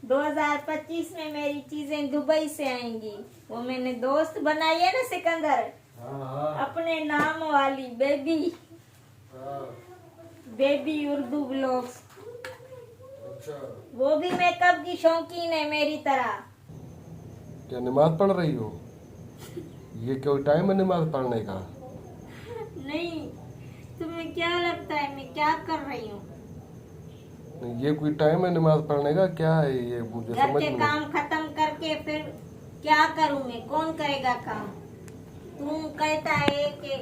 2025 में मेरी चीजें दुबई से आएंगी। वो मैंने दोस्त बनाई है ना सिकंदर, अपने नाम वाली बेबी। Baby Urdu blogs. अच्छा, वो भी मेकअप की शौकीन है मेरी तरह। क्या नमाज पढ़ रही हो? ये कोई टाइम है नमाज पढ़ने का? नहीं, तुम्हें क्या लगता है मैं क्या कर रही हूँ? नहीं, ये कोई टाइम है नमाज पढ़ने का? क्या है ये, मुझे घर समझ के नहीं। काम खत्म करके फिर क्या करूँ मैं? कौन करेगा काम? तुम कहता है कि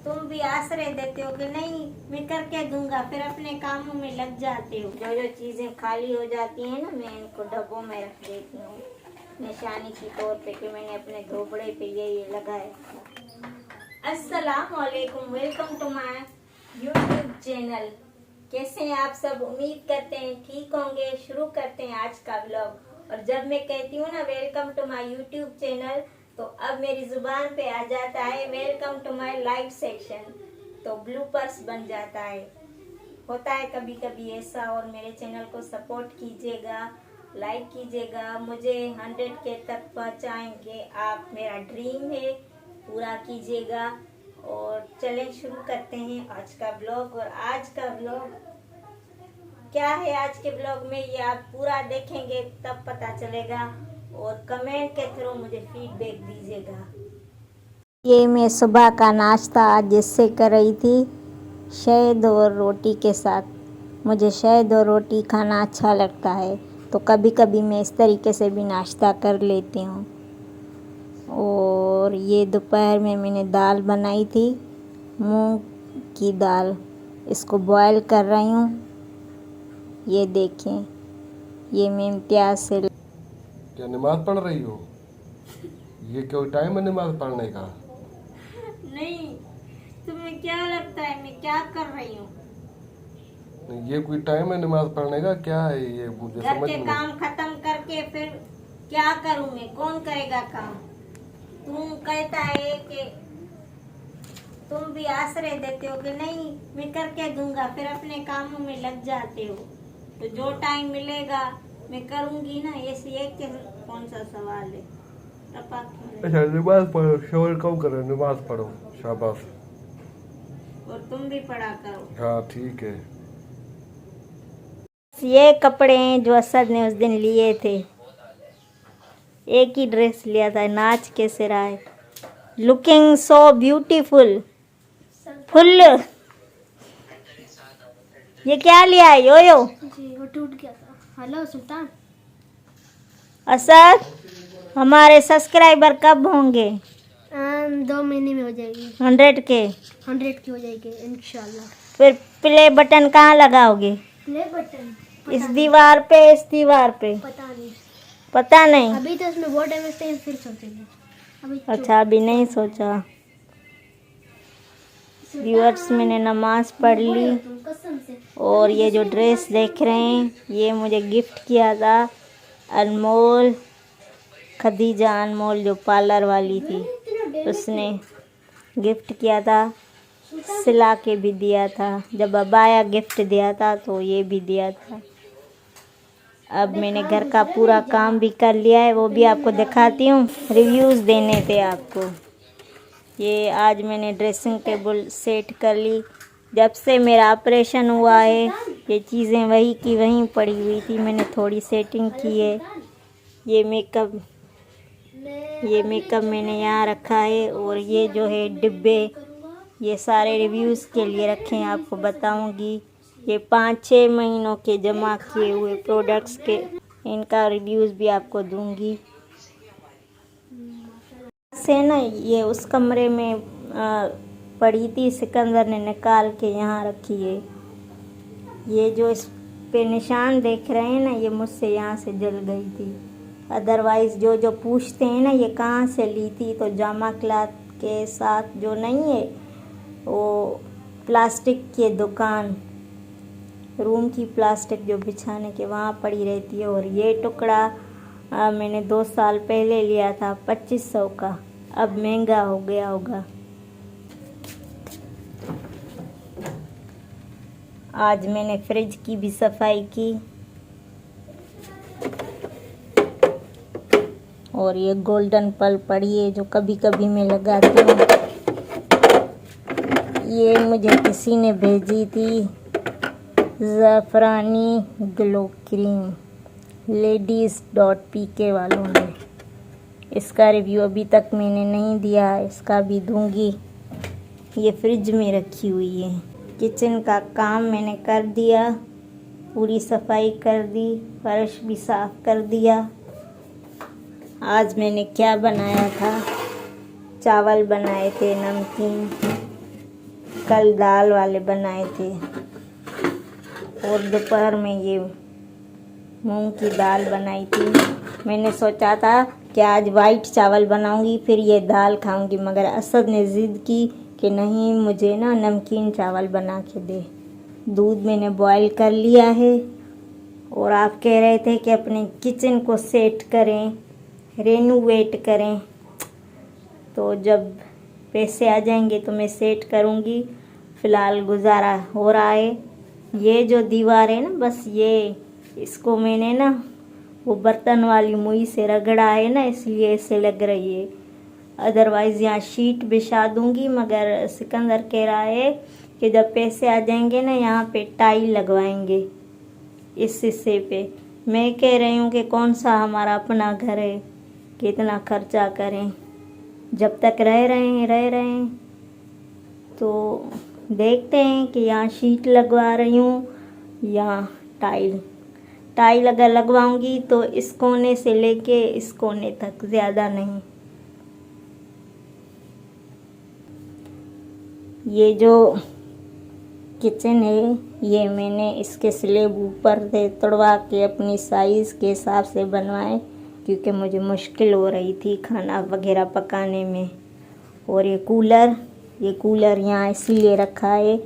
तुम भी आश्रय देते हो कि नहीं मैं करके दूंगा, फिर अपने कामों में लग जाते हो। जो जो चीजें खाली हो जाती हैं ना, मैं इनको डब्बों में रख देती हूँ निशानी के तौर पे कि मैंने अपने धोबड़े पे ये लगाया। अस्सलाम वालेकुम, welcome to my YouTube channel. कैसे हैं आप सब? उम्मीद करते हैं ठीक होंगे। शुरू करते हैं आज का ब्लॉग। और जब मैं कहती हूँ ना welcome to my YouTube channel, तो अब मेरी जुबान पे आ जाता है welcome to my live section, तो ब्लूपर्स बन जाता है। होता है कभी कभी ऐसा। और मेरे चैनल को सपोर्ट कीजिएगा, लाइक कीजिएगा, मुझे 100K तक पहुंचाएंगे आप। मेरा ड्रीम है, पूरा कीजिएगा। और चलें शुरू करते हैं आज का ब्लॉग। और आज का ब्लॉग क्या है, आज के ब्लॉग में ये आप पूरा देखेंगे तब पता चलेगा। और कमेंट के थ्रू मुझे फीडबैक दीजिएगा। ये मैं सुबह का नाश्ता आज इससे कर रही थी, शहद और रोटी के साथ। मुझे शहद और रोटी खाना अच्छा लगता है, तो कभी कभी मैं इस तरीके से भी नाश्ता कर लेती हूँ। और ये दोपहर में मैंने दाल बनाई थी, मूंग की दाल। इसको बॉयल कर रही हूँ। ये देखें, ये मैं इम्तियाज से। क्या नमाज पढ़ रही हो? ये कोई टाइम है नमाज पढ़ने का? नहीं, तुम्हें क्या लगता है मैं क्या कर रही हूँ? नहीं, ये कोई टाइम है नमाज पढ़ने का? क्या है ये, मुझे घर समझ के नहीं। काम खत्म करके फिर क्या करूँ मैं? कौन करेगा काम? तुम कहता है कि तुम भी आश्रय देते हो कि नहीं मैं करके दूंगा, फिर अपने कामों में लग जाते हो। तो जो टाइम मिलेगा मैं करूंगी ना। ये कौन सा सवाल है? अच्छा, नमाज पढ़ो, शोर कम करो, नमाज पढ़ो, शाबाश। और तुम भी पढ़ा करो। हाँ ठीक है। ये कपड़े हैं जो असद ने उस दिन लिए थे। एक ही ड्रेस लिया था, नाच के सिराए। Looking so beautiful. फुल। ये क्या लिया है? यो जी वो टूट गया था। हेलो सुल्तान। असद, हमारे सब्सक्राइबर कब होंगे? 2 महीने में हो जाएगी। 100K। 100 की हो जाएगी इंशाल्लाह। फिर प्ले बटन कहाँ लगाओगे? प्ले बटन इस दीवार पे, इस दीवार पे? पता नहीं। पता नहीं। अभी तो इसमें बहुत डैमेज थे, फिर सोचेंगे। अभी अच्छा, अभी नहीं सोचा। व्यूअर्स, मैंने नमाज पढ़ ली। कसम से। और ये जो ड्रेस देख रहे हैं, ये मुझे गिफ्ट किया था अनमोल, खदीजा अनमोल जो पार्लर वाली थी, उसने गिफ्ट किया था। सिला के भी दिया था। जब अबाया गिफ्ट दिया था तो ये भी दिया था। अब मैंने घर का पूरा काम भी कर लिया है, वो भी आपको दिखाती हूँ। रिव्यूज़ देने थे आपको। ये आज मैंने ड्रेसिंग टेबल सेट कर ली। जब से मेरा ऑपरेशन हुआ है, ये चीज़ें वही की वहीं पड़ी हुई थी, मैंने थोड़ी सेटिंग की है। ये मेकअप मैंने यहाँ रखा है। और ये जो है डिब्बे, ये सारे रिव्यूज़ के लिए रखे हैं, आपको बताऊंगी। ये 5-6 महीनों के जमा किए हुए प्रोडक्ट्स के, इनका रिव्यूज़ भी आपको दूंगी। से ना ये उस कमरे में पड़ी थी, सिकंदर ने निकाल के यहाँ रखी है। ये जो इस पे निशान देख रहे हैं ना, ये मुझसे यहाँ से जल गई थी। अदरवाइज़ जो जो पूछते हैं ना ये कहाँ से ली थी, तो जामा क्लॉथ के साथ जो नहीं है वो प्लास्टिक की दुकान, रूम की प्लास्टिक जो बिछाने के, वहाँ पड़ी रहती है। और ये टुकड़ा मैंने 2 साल पहले लिया था 2500 का, अब महंगा हो गया होगा। आज मैंने फ्रिज की भी सफाई की। और ये गोल्डन पल पड़ी है जो कभी कभी मैं लगाती हूँ। ये मुझे किसी ने भेजी थी, ज़फ़रानी ग्लो क्रीम, ladies.pk वालों ने। इसका रिव्यू अभी तक मैंने नहीं दिया, इसका भी दूंगी। ये फ्रिज में रखी हुई है। किचन का काम मैंने कर दिया, पूरी सफाई कर दी, फर्श भी साफ कर दिया। आज मैंने क्या बनाया था, चावल बनाए थे नमकीन, कल दाल वाले बनाए थे, और दोपहर में ये मूंग की दाल बनाई थी। मैंने सोचा था कि आज वाइट चावल बनाऊंगी फिर ये दाल खाऊंगी, मगर असद ने ज़िद की कि नहीं, मुझे ना नमकीन चावल बना के दे। दूध मैंने बॉईल कर लिया है। और आप कह रहे थे कि अपने किचन को सेट करें, रेनोवेट करें, तो जब पैसे आ जाएंगे तो मैं सेट करूंगी। फ़िलहाल गुजारा हो रहा है। ये जो दीवार है ना, बस ये, इसको मैंने ना वो बर्तन वाली मुई से रगड़ा है ना, इसलिए ऐसे लग रही है। अदरवाइज़ यहाँ शीट बिछा दूंगी, मगर सिकंदर कह रहा है कि जब पैसे आ जाएंगे ना यहाँ पे टाइल लगवाएंगे इस हिस्से पे। मैं कह रही हूँ कि कौन सा हमारा अपना घर है कि इतना खर्चा करें, जब तक रह रहे हैं। तो देखते हैं कि यहाँ शीट लगवा रही हूँ या टाइल अगर लगवाऊंगी तो इस कोने से लेके इस कोने तक, ज़्यादा नहीं। ये जो किचन है ये मैंने इसके स्लेब ऊपर से तोड़वा के अपनी साइज़ के हिसाब से बनवाए, क्योंकि मुझे मुश्किल हो रही थी खाना वगैरह पकाने में। और ये कूलर यहाँ इसलिए रखा है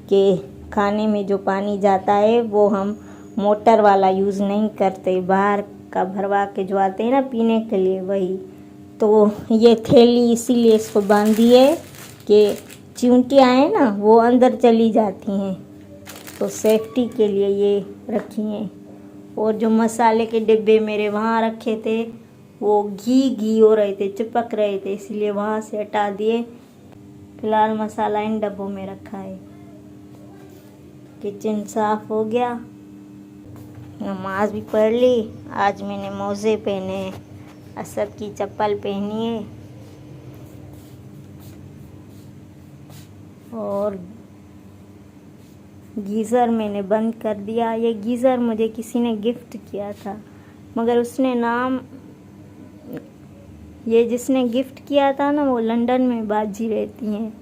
कि खाने में जो पानी जाता है वो हम मोटर वाला यूज़ नहीं करते, बाहर का भरवा के जो आते हैं ना पीने के लिए, वही। तो ये थैली इसीलिए इसको बांधी है कि चींटियाँ हैं ना वो अंदर चली जाती हैं, तो सेफ्टी के लिए ये रखी हैं। और जो मसाले के डिब्बे मेरे वहाँ रखे थे वो घी हो रहे थे, चिपक रहे थे, इसलिए वहाँ से हटा दिए। फिलहाल मसाला इन डब्बों में रखा है। किचन साफ हो गया, नमाज भी पढ़ ली। आज मैंने मोज़े पहने हैं, असद की चप्पल पहनी है, और गीज़र मैंने बंद कर दिया। ये गीज़र मुझे किसी ने गिफ्ट किया था, मगर उसने नाम, ये जिसने गिफ्ट किया था ना वो लंदन में बाजी रहती हैं,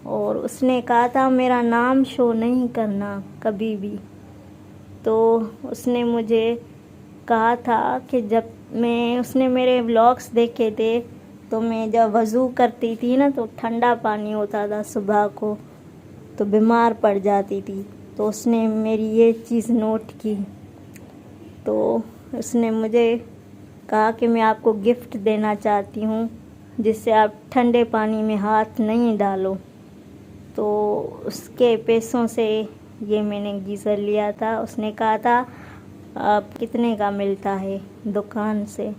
और उसने कहा था मेरा नाम शो नहीं करना कभी भी। तो उसने मुझे कहा था कि जब उसने मेरे व्लॉग्स देखे थे तो मैं जब वज़ू करती थी ना तो ठंडा पानी होता था सुबह को, तो बीमार पड़ जाती थी। तो उसने मेरी ये चीज़ नोट की, तो उसने मुझे कहा कि मैं आपको गिफ्ट देना चाहती हूँ जिससे आप ठंडे पानी में हाथ नहीं डालो। तो उसके पैसों से ये मैंने गीज़र लिया था। उसने कहा था आप कितने का मिलता है दुकान से,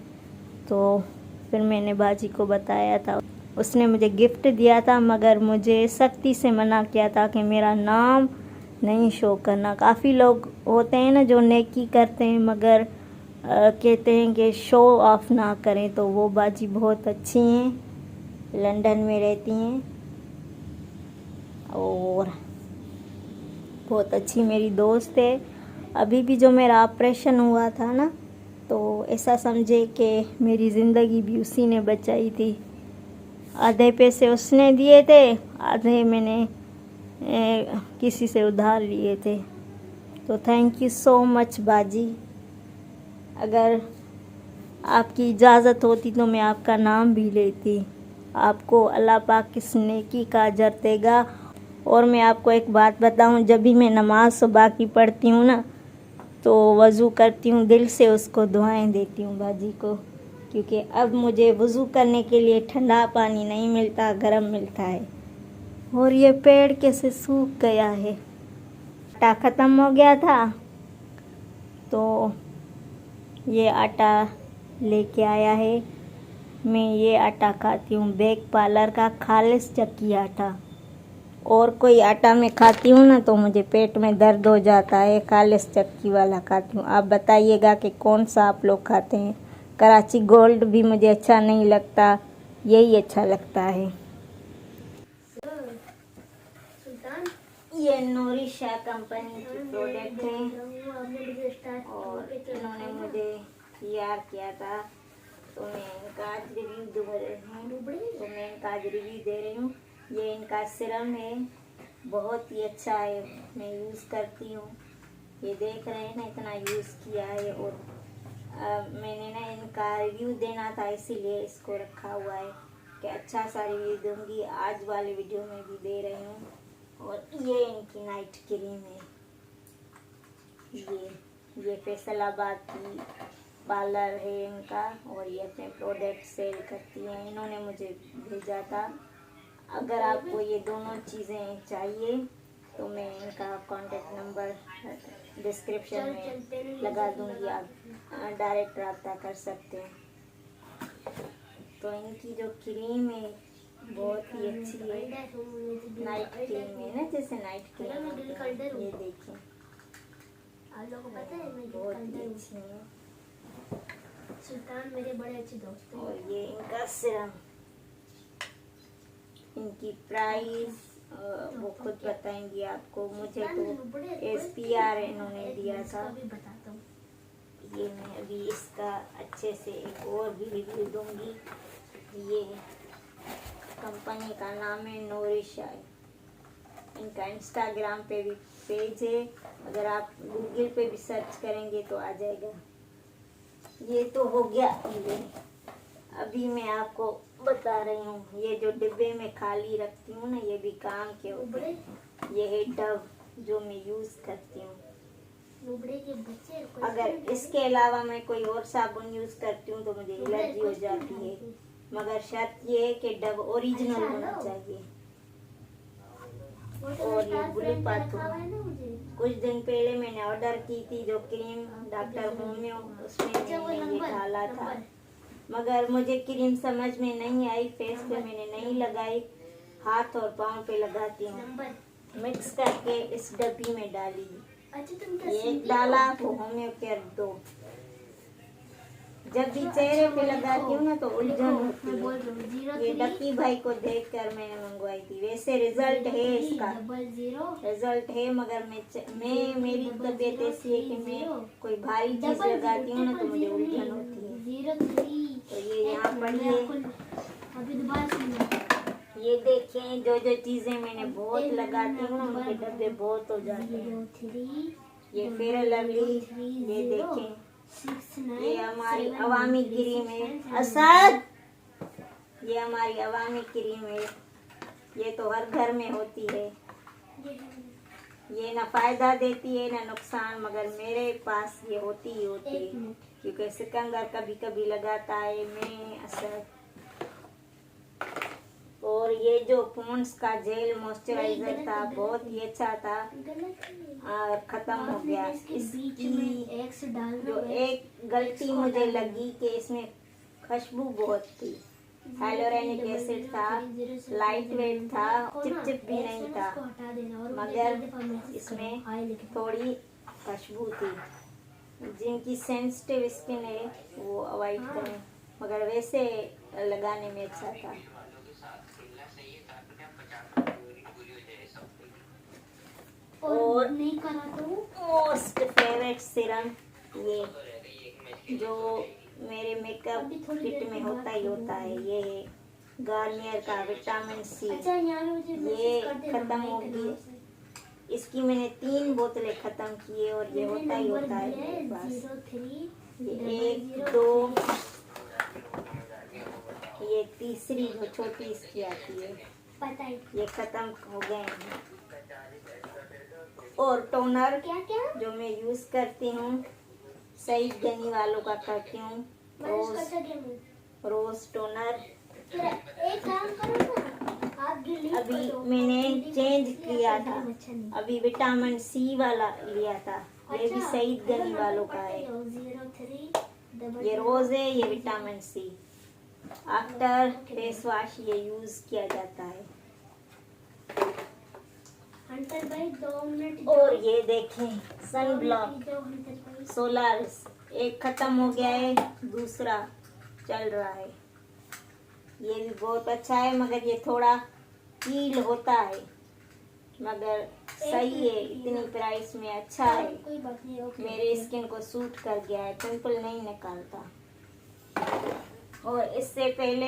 तो फिर मैंने बाजी को बताया था। उसने मुझे गिफ्ट दिया था, मगर मुझे सख्ती से मना किया था कि मेरा नाम नहीं शो करना। काफ़ी लोग होते हैं ना जो नेकी करते हैं मगर कहते हैं कि शो ऑफ ना करें, तो वो बाजी बहुत अच्छी हैं, लंदन में रहती हैं और बहुत अच्छी मेरी दोस्त है। अभी भी जो मेरा ऑपरेशन हुआ था ना, तो ऐसा समझे कि मेरी ज़िंदगी भी उसी ने बचाई थी। आधे पैसे उसने दिए थे, आधे मैंने किसी से उधार लिए थे। तो थैंक यू सो मच बाजी। अगर आपकी इजाज़त होती तो मैं आपका नाम भी लेती। आपको अल्लाह पाक किस नेकी का अजर देगा। और मैं आपको एक बात बताऊं, जब भी मैं नमाज सुबह की पढ़ती हूँ ना तो वज़ू करती हूँ, दिल से उसको दुआएं देती हूँ बाजी को, क्योंकि अब मुझे वज़ू करने के लिए ठंडा पानी नहीं मिलता, गर्म मिलता है। और ये पेड़ कैसे सूख गया है, आटा ख़त्म हो गया था तो ये आटा लेके आया है। मैं ये आटा खाती हूँ, बेक पार्लर का खालिस चक्की आटा। और कोई आटा मैं खाती हूँ ना तो मुझे पेट में दर्द हो जाता है, खालिस चक्की वाला खाती हूँ। आप बताइएगा कि कौन सा आप लोग खाते हैं। कराची गोल्ड भी मुझे अच्छा नहीं लगता, यही अच्छा लगता है। सुल्तान ये नोरिशा कंपनी की प्रोडक्ट है आपने मुझे स्टार्ट और इन्होंने मुझे तैयार किया था, तो मैं इनका आज रिव्यू दे रही हूँ। ये इनका सिरम है, बहुत ही अच्छा है, मैं यूज़ करती हूँ। ये देख रहे हैं ना, इतना यूज़ किया है। और मैंने ना इनका रिव्यू देना था, इसीलिए इसको रखा हुआ है कि अच्छा सा रिव्यू दूंगी। आज वाले वीडियो में भी दे रही हूँ। और ये इनकी नाइट क्रीम है। ये फैसलाबाद की पार्लर है इनका, और ये अपने प्रोडक्ट सेल करती हैं। इन्होंने मुझे भेजा था। अगर आपको ये दोनों चीज़ें चाहिए तो मैं इनका कॉन्टेक्ट नंबर डिस्क्रिप्शन में लगा दूंगी, आप डायरेक्ट रब्ता कर सकते हैं। तो इनकी जो क्रीम है बहुत ही अच्छी है, नाइट क्रीम है ना, जैसे नाइट क्रीम होती है। ये देखिए, आप लोगों को पता है मैं बहुत ही कलर अच्छी है। सुल्तान मेरे बड़े अच्छे दोस्त हैं। और ये इनका सिरम, इनकी प्राइस वो खुद बताएंगी आपको। मुझे तो SPR इन्होंने दिया था। भी बताता हूँ। ये मैं अभी इसका अच्छे से एक और भी रिव्यू दूंगी। ये कंपनी का नाम है नोरिशा। इनका इंस्टाग्राम पे भी पेज है, अगर आप गूगल पे भी सर्च करेंगे तो आ जाएगा। ये तो हो गया। ये अभी मैं आपको बता रही हूँ, ये जो डिब्बे में खाली रखती हूँ ना, ये भी काम के होते हैं। ये है डव, जो मैं यूज़ करती हूँ। के बच्चे अगर इसके अलावा मैं कोई और साबुन यूज़ करती हूँ तो मुझे एलर्जी हो जाती है, मगर शर्त ये है कि डव ओरिजिनल होना चाहिए। और ये ब्लू पातू, कुछ दिन पहले मैंने ऑर्डर की थी जो क्रीम डॉक्टर होम्यो, उसमें मैंने ये डाला था, मगर मुझे क्रीम समझ में नहीं आई। फेस पे मैंने नहीं लगाई, हाथ और पाँव पे लगाती हूँ। मिक्स करके इस डब्बी में डाली, ये एक डाला, वो होम्यो केयर 2। जब भी चेहरे पे लगाती हूँ ना तो उलझन होती है। ये डक्की भाई को देखकर मैंने मंगवाई थी। वैसे रिजल्ट है इसका, रिजल्ट है, मगर मैं मेरी तबीयत ऐसी है कि मैं कोई भारी चीज लगाती हूँ ना तो मुझे उलझन होती है। तो ये यहाँ पड़ी है। ये देखें, जो जो चीजें मैंने बहुत लगाती हूँ ना उनके डब्बे बहुत हो जाते हैं। ये फेयर लवली, ये देखें, ये हमारी अवामी क्रीम है। असद, ये हमारी अवामी क्रीम है, ये तो हर घर में होती है। ये ना फायदा देती है ना नुकसान, मगर मेरे पास ये होती ही होती है, क्योंकि सिकंदर कभी कभी लगाता है, मैं असद। और ये जो पॉन्ड्स का जेल मॉइस्चराइजर था बहुत ही अच्छा था, और खत्म हो गया। इसकी जो एक गलती मुझे लगी कि इसमें खुशबू बहुत थी। हाइलोरेनिक एसिड था, लाइट वेट था, चिपचिप भी नहीं था, मगर इसमें थोड़ी खुशबू थी। जिनकी सेंसिटिव स्किन है वो अवॉइड करें, मगर वैसे लगाने में अच्छा था। और मोस्ट फेवरेट सीरम, ये जो मेरे मेकअप किट में होता ही होता है, ये है गार्नियर का विटामिन C। ये खत्म हो गई, इसकी मैंने 3 बोतलें खत्म की है, और ये होता ही होता है मेरे पास। ये 1, 2, ये तीसरी जो छोटी इसकी आती है, ये खत्म हो गए हैं। और टोनर जो मैं यूज करती हूँ, सही गनी वालों का करती हूँ, रोज टोनर। अभी मैंने चेंज किया था, अभी विटामिन C वाला लिया था, ये भी सही गनी वालों का है। ये रोज है, ये vitamin C। After face wash ये यूज किया जाता है। हंटर भाई 2 मिनट और ये देखें सन ब्लॉक जाओ हंटर भाई। सोलारिस, एक खत्म हो गया है, दूसरा चल रहा है। ये भी बहुत अच्छा है, मगर ये थोड़ा कील होता है, मगर सही है, इतनी प्राइस में अच्छा है। कोई बात नहीं, ओके। मेरे स्किन को सूट कर गया है, पिंपल नहीं निकालता। और इससे पहले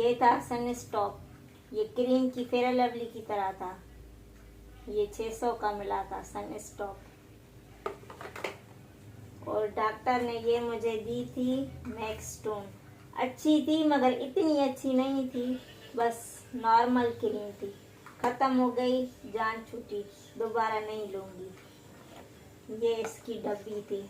ये था सन स्टॉप, ये क्रीम की फेयर लवली की तरह था, ये 600 का मिला था सन स्टॉप। और डॉक्टर ने ये मुझे दी थी मैक्स स्टोन, अच्छी थी मगर इतनी अच्छी नहीं थी, बस नॉर्मल क्रीम थी, खत्म हो गई, जान छूटी, दोबारा नहीं लूंगी। ये इसकी डब्बी थी।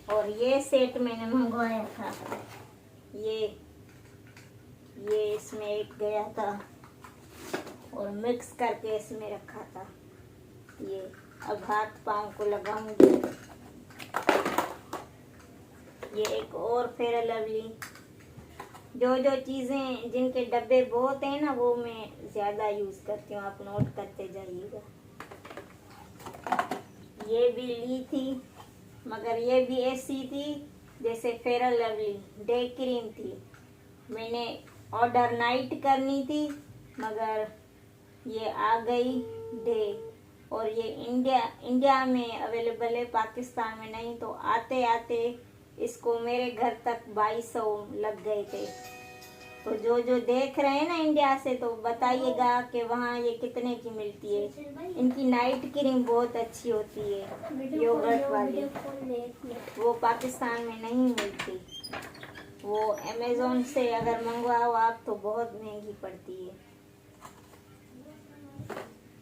और ये सेट मैंने मंगवाया था, ये इसमें एक गया था और मिक्स करके इसमें रखा था। ये अब हाथ पाँव को लगाऊंगी। ये एक और फेयर लवली, जो चीज़ें जिनके डब्बे बहुत हैं ना, वो मैं ज़्यादा यूज़ करती हूँ, आप नोट करते जाइएगा। ये भी ली थी, मगर ये भी ऐसी थी जैसे फेयर लवली डे क्रीम थी। मैंने ऑर्डर नाइट करनी थी, मगर ये आ गई डे। और ये इंडिया में अवेलेबल है, पाकिस्तान में नहीं। तो आते आते इसको मेरे घर तक 2200 लग गए थे। तो जो देख रहे हैं ना इंडिया से, तो बताइएगा कि वहाँ ये कितने की मिलती है। इनकी नाइट क्रीम बहुत अच्छी होती है, योगर्ट वाली, वो पाकिस्तान में नहीं मिलती। वो अमेज़न से अगर मंगवाओ आप तो बहुत महंगी पड़ती है।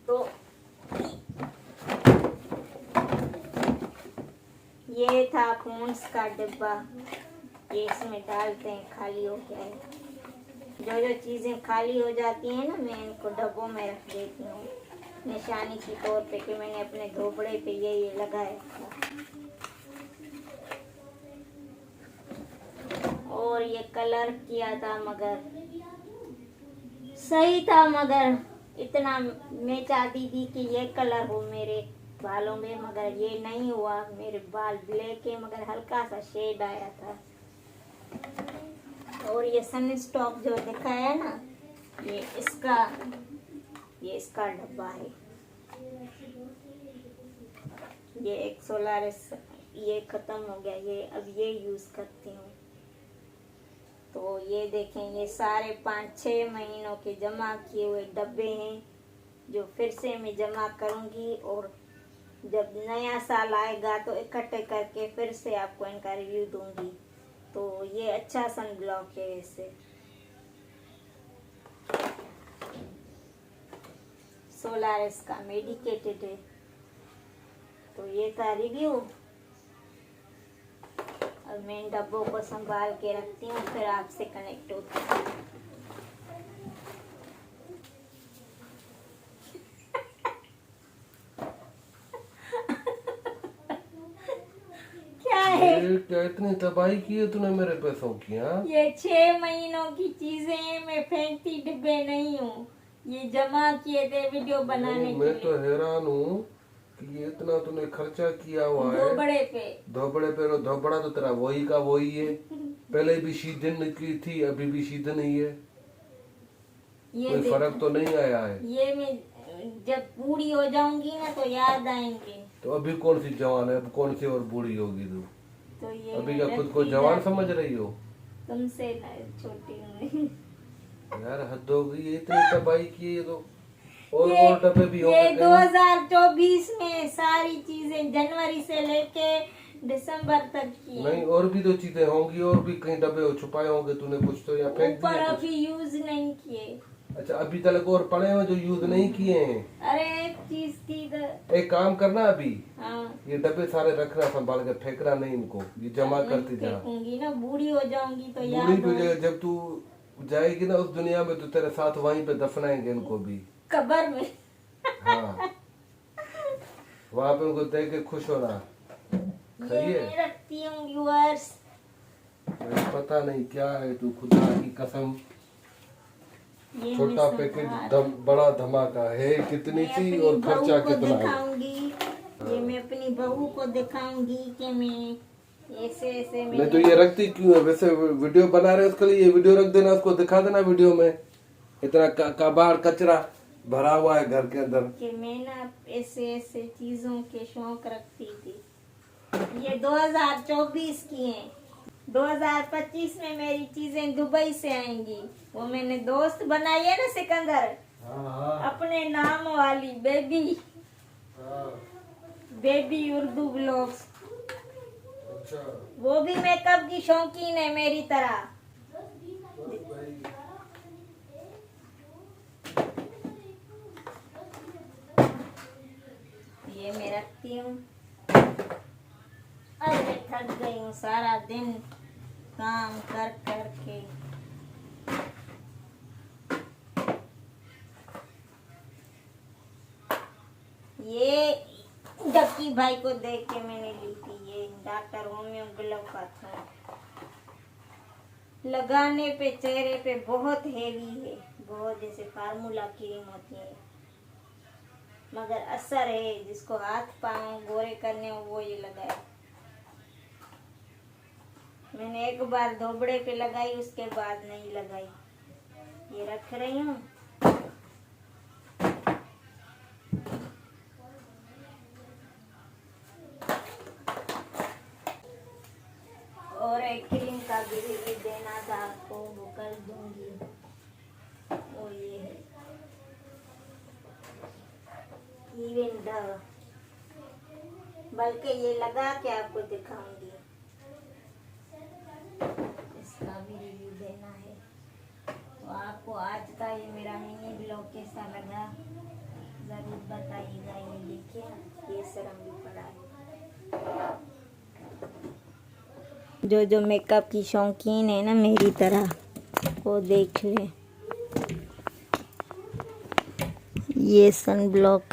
तो ये था पॉन्ड्स का डिब्बा, ये इसमें डालते हैं, खाली हो गया है। जो चीज़ें खाली हो जाती हैं ना, मैं इनको डब्बों में रख देती हूँ, निशानी के तौर पे कि मैंने अपने धोबड़े पे ये लगाया था। और ये कलर किया था, मगर सही था, मगर इतना मैं चाहती थी कि ये कलर हो मेरे बालों में, मगर ये नहीं हुआ। मेरे बाल ब्लैक है, मगर हल्का सा शेड आया था। और ये सन स्टॉप जो दिखाया ना, ये इसका डब्बा है। ये एक सोलारिस, ये खत्म हो गया, ये अब ये यूज करती हूँ। तो ये देखें, ये सारे 5-6 महीनों के जमा किए हुए डब्बे हैं, जो फिर से मैं जमा करूंगी। और जब नया साल आएगा तो इकट्ठे करके फिर से आपको इनका रिव्यू दूंगी। तो ये अच्छा सन ब्लॉक है। इससे सोलारिस का मेडिकेटेड है। तो ये था रिव्यू। अब मैं इन डब्बों को संभाल के रखती हूँ, फिर आपसे कनेक्ट होती हूँ। क्या है क्या इतनी तबाही की है तूने मेरे पैसों की? हाँ, ये 6 महीनों की चीजें हैं, मैं फेंकती डिब्बे नहीं हूँ। ये जमा किए थे वीडियो बनाने के मैं लिए, तो हैरान हूँ कि ये इतना तूने खर्चा किया हुआ है धोबड़े पे। धोबड़े पे। धोबड़ा तो तेरा वही का वही है, पहले भी शीदन की थी, अभी भी शीदन ही है, ये कोई देखो, फर्क तो नहीं आया है। ये मैं जब बूढ़ी हो जाऊंगी ना तो याद आएंगे। तो अभी कौन सी जवान है, अब कौन सी और बूढ़ी होगी तू? तो ये अभी मैं क्या खुद को रखती जवान जाती समझ हूँ। रही हो? तुमसे छोटी हूँ। यार हद हो गई, ये इतनी तबाही की है। तो और डब्बे भी ये होंगे कहीं। 2024 में सारी चीजें जनवरी से लेके दिसंबर तक की हैं। नहीं, और भी तो चीजें होंगी, और भी कहीं डब्बे छुपाए होंगे तूने, कुछ तो यहाँ फेंक ऊपर दिए कुछ। अभी यूज नहीं किए। अच्छा, अभी तक और पड़े हैं जो यूज नहीं किए हैं। अरे एक चीज थी तो एक काम करना, अभी हाँ, ये डब्बे सारे रखना संभाल के, फेंकना नहीं इनको, ये जमा करती जा। फेंकूंगी ना, बूढ़ी हो जाऊंगी तो बूढ़ी याद भी हो। जब तू जाएगी ना उस दुनिया में, तो तेरे साथ वहीं पे दफनाएंगे इनको भी। कब्र में। हाँ, वहाँ पे उनको देख के खुश होना। खाइए। मैं रखती हूँ व्यूअर्स। मुझे पता नहीं क्या है, तू खुदा की कसम। ये छोटा मैं पैकेट संभाल- बड़ा धमाका है, कितनी मैं सी अपनी और बहू खर्चा को कितना है? दिखाऊंगी। ये मैं अपनी बहू को दिखाऊंगी कि मैं ऐसे ऐसे नहीं तो ये रखती क्यों है? वैसे वीडियो बना रहे हैं उसके लिए ये वीडियो रख देना, उसको दिखा देना वीडियो में। इतना कबाड़ कचरा भरा हुआ है घर के अंदर। कि मैं ना ऐसे ऐसे चीजों के शौक रखती थी। ये 2024 की हैं। 2025 में मेरी चीजें दुबई से आएंगी। वो मैंने दोस्त बनाई है ना सिकंदर, अपने नाम वाली बेबी। Baby Urdu blogs. अच्छा। वो भी मेकअप की शौकीन है मेरी तरह। ये मैं रखती हूँ। अरे थक गई हूँ सारा दिन काम कर कर के। ये डक्की भाई को देख के मैंने ली थी। ये डॉक्टर होम्यो ग्लव का था। लगाने पे चेहरे पे बहुत हेवी है, बहुत जैसे फार्मूला क्रीम होती है, मगर असर है। जिसको हाथ पांव गोरे करने हो वो ये लगाए। मैंने एक बार धोबड़े पे लगाई, उसके बाद नहीं लगाई। ये रख रही हूँ। और एक क्रीम का भी रिव्यू देना था आपको, वो कर दूंगी। वो ये है इवन द, बल्कि ये लगा के आपको दिखाऊंगी। इसका भी रिव्यू देना है। तो आपको आज का ये मेरा मिनी ब्लॉग कैसा लगा जरूर बताइएगा। ये देखिए ये शर्म भी पड़ा है। जो जो मेकअप की शौकीन है ना मेरी तरह, वो देख ले। ये सन ब्लॉक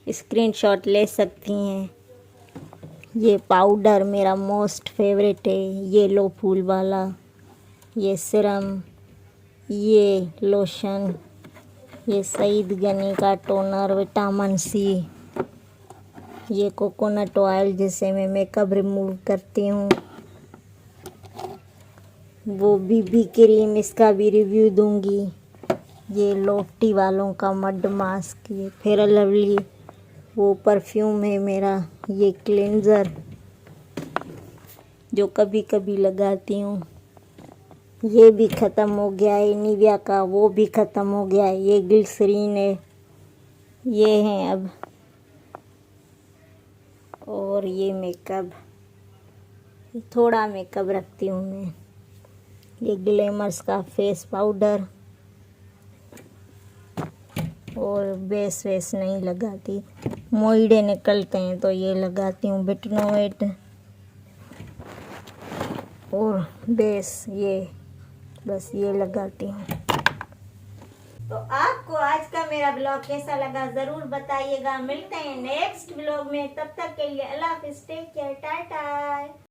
स्क्रीनशॉट ले सकती हैं। ये पाउडर मेरा मोस्ट फेवरेट है, येलो फूल वाला। ये सिरम, ये लोशन, ये सईद गनी का टोनर विटामिन सी, ये कोकोनट ऑयल जिससे मैं मेकअप रिमूव करती हूँ, वो बीबी क्रीम, इसका भी रिव्यू दूंगी। ये लोफ्टी वालों का मड मास्क, ये फेयर लवली वो परफ्यूम है मेरा, ये क्लेंजर जो कभी कभी लगाती हूँ। ये भी ख़त्म हो गया है निविया का, वो भी ख़त्म हो गया है। ये ग्लिसरीन है, ये है अब। और ये मेकअप, थोड़ा मेकअप रखती हूँ मैं। ये ग्लैमर्स का फेस पाउडर, और बेस वेस नहीं लगाती, मोइडे निकलते हैं तो ये लगाती हूँ, बिटनोवेट। और बेस ये बस ये लगाती हूँ। तो आपको आज का मेरा ब्लॉग कैसा लगा जरूर बताइएगा। मिलते हैं नेक्स्ट ब्लॉग में, तब तक के लिए अल्लाह हाफिज़, टेक केयर, टाटा।